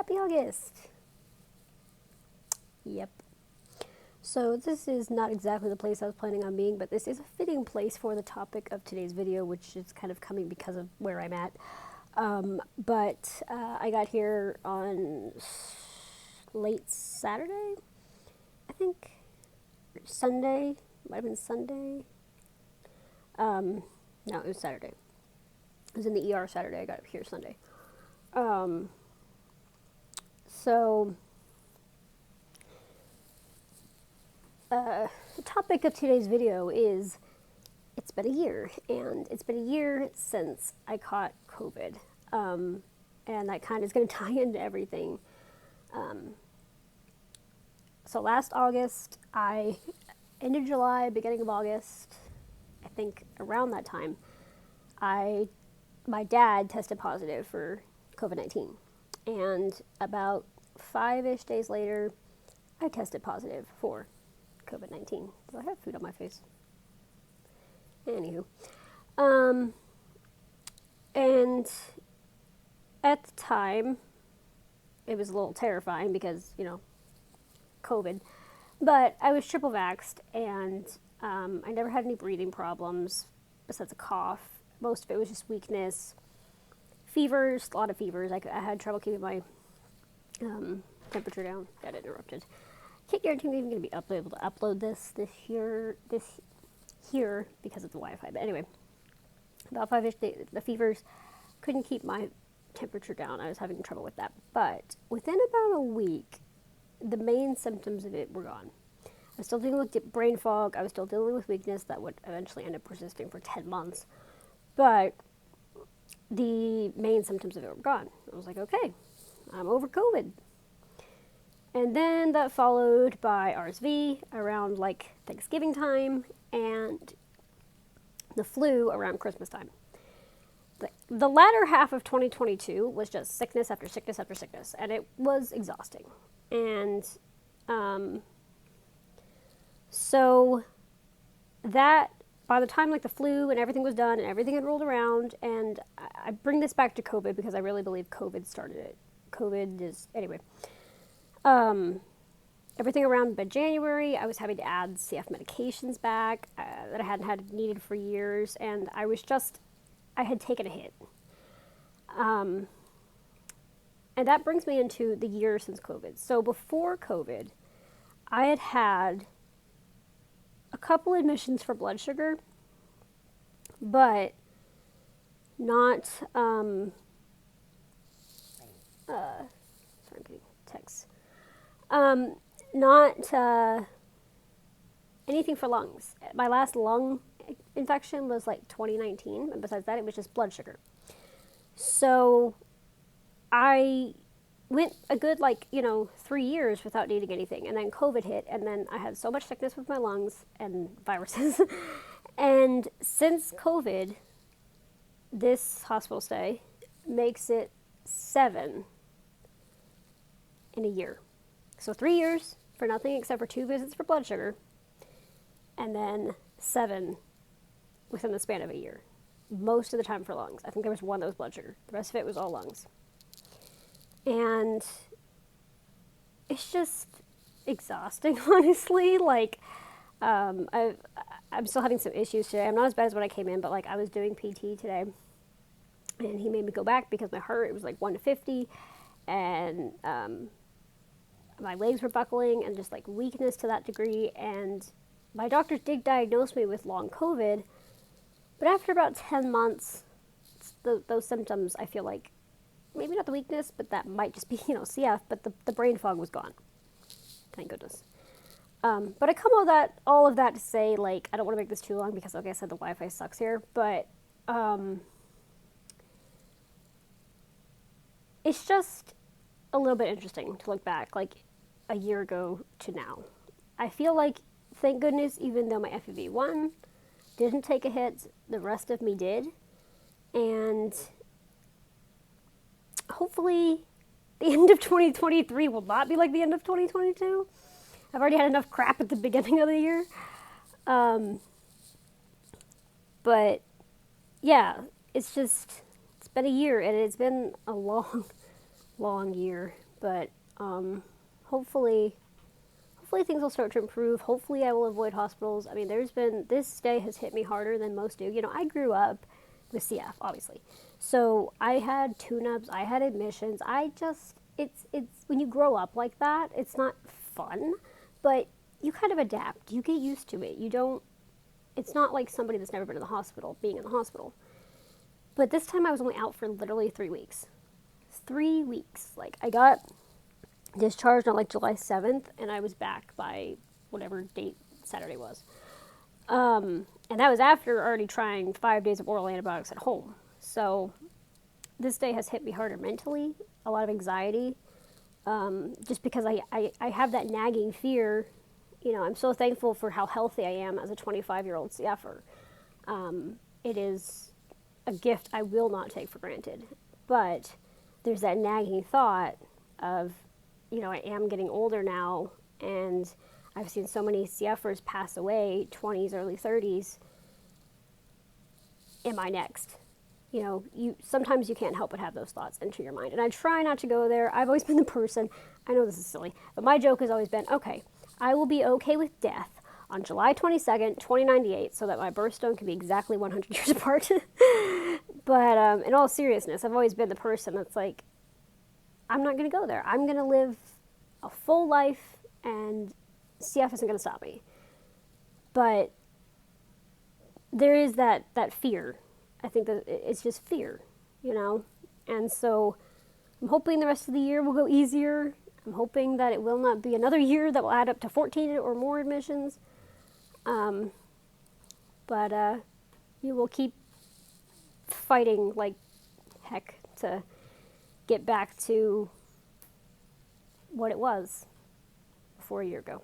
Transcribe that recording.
Happy August! Yep. So this is not exactly the place I was planning on being, but this is a fitting place for the topic of today's video, which is kind of coming because of where I'm at. But I got here on late Saturday, I think. Sunday. Might have been Sunday. No, it was Saturday. I was in the ER Saturday. I got here Sunday. So the topic of today's video is it's been a year, and it's been a year since I caught COVID. And that kind of is going to tie into everything. So last August, end of July, beginning of August, I think around that time, my dad tested positive for COVID-19. And about 5-ish days later, I tested positive for COVID-19. Do I have food on my face? Anywho. And at the time, it was a little terrifying because, COVID. But I was triple vaxxed, and I never had any breathing problems besides a cough. Most of it was just weakness, fevers, a lot of fevers. I had trouble keeping my temperature down. Got interrupted. Can't guarantee I'm even going to be able to upload this here because of the Wi-Fi. But anyway, about 5-ish days, the fevers, couldn't keep my temperature down. I was having trouble with that. But within about a week, the main symptoms of it were gone. I was still dealing with brain fog. I was still dealing with weakness that would eventually end up persisting for 10 months. But the main symptoms of it were gone. I was like, okay, I'm over COVID. And then that followed by RSV around like Thanksgiving time and the flu around Christmas time. The latter half of 2022 was just sickness after sickness after sickness, and it was exhausting. And so that by the time like the flu and everything was done and everything had rolled around, and I bring this back to COVID because I really believe COVID started it. COVID is, anyway. Everything around by January, I was having to add CF medications back that I hadn't needed for years, and I had taken a hit. And that brings me into the year since COVID. So before COVID, I had had a couple admissions for blood sugar, but not, sorry, I'm getting texts. Not anything for lungs. My last lung infection was like 2019, and besides that, it was just blood sugar. So I went a good 3 years without needing anything, and then COVID hit, and then I had so much sickness with my lungs and viruses. And since COVID, this hospital stay makes it 7 in a year. So 3 years for nothing except for 2 visits for blood sugar, and then 7 within the span of a year. Most of the time for lungs. I think there was one that was blood sugar. The rest of it was all lungs. And it's just exhausting, honestly. I'm still having some issues today. I'm not as bad as when I came in, but I was doing PT today, and he made me go back because my heart, it was 1 to 50, and my legs were buckling, and just weakness to that degree. And my doctors did diagnose me with long COVID, but after about 10 months, those symptoms, I feel like, maybe not the weakness, but that might just be, CF, but the brain fog was gone. Thank goodness. But I come all of that to say, I don't want to make this too long because, like I said, the Wi-Fi sucks here, but it's just a little bit interesting to look back, a year ago to now. I feel like, thank goodness, even though my FEV1 didn't take a hit, the rest of me did, and hopefully the end of 2023 will not be like the end of 2022. I've already had enough crap at the beginning of the year. But yeah, it's been a year, and it's been a long, long year. But hopefully, hopefully things will start to improve. Hopefully, I will avoid hospitals. I mean, this day has hit me harder than most do. You know, I grew up with CF, obviously, so I had tune-ups, I had admissions. It's when you grow up like that, it's not fun, but you kind of adapt. You get used to it. You don't. It's not like somebody that's never been in the hospital being in the hospital. But this time I was only out for literally 3 weeks. 3 weeks. Like I got discharged on like July 7th, and I was back by whatever date Saturday was. And that was after already trying 5 days of oral antibiotics at home. So this day has hit me harder mentally, a lot of anxiety, just because I have that nagging fear. You know, I'm so thankful for how healthy I am as a 25-year-old CFer. It is a gift I will not take for granted. But there's that nagging thought of, you know, I am getting older now, and I've seen so many CFers pass away, 20s, early 30s. Am I next? You know, sometimes you can't help but have those thoughts enter your mind. And I try not to go there. I've always been the person, I know this is silly, but my joke has always been, okay, I will be okay with death on July 22nd, 2098, so that my birthstone can be exactly 100 years apart. But in all seriousness, I've always been the person that's like, I'm not going to go there. I'm going to live a full life, and CF isn't going to stop me. But there is that fear. I think that it's just fear, you know? And so I'm hoping the rest of the year will go easier. I'm hoping that it will not be another year that will add up to 14 or more admissions. But you will keep fighting like heck to get back to what it was before a year ago.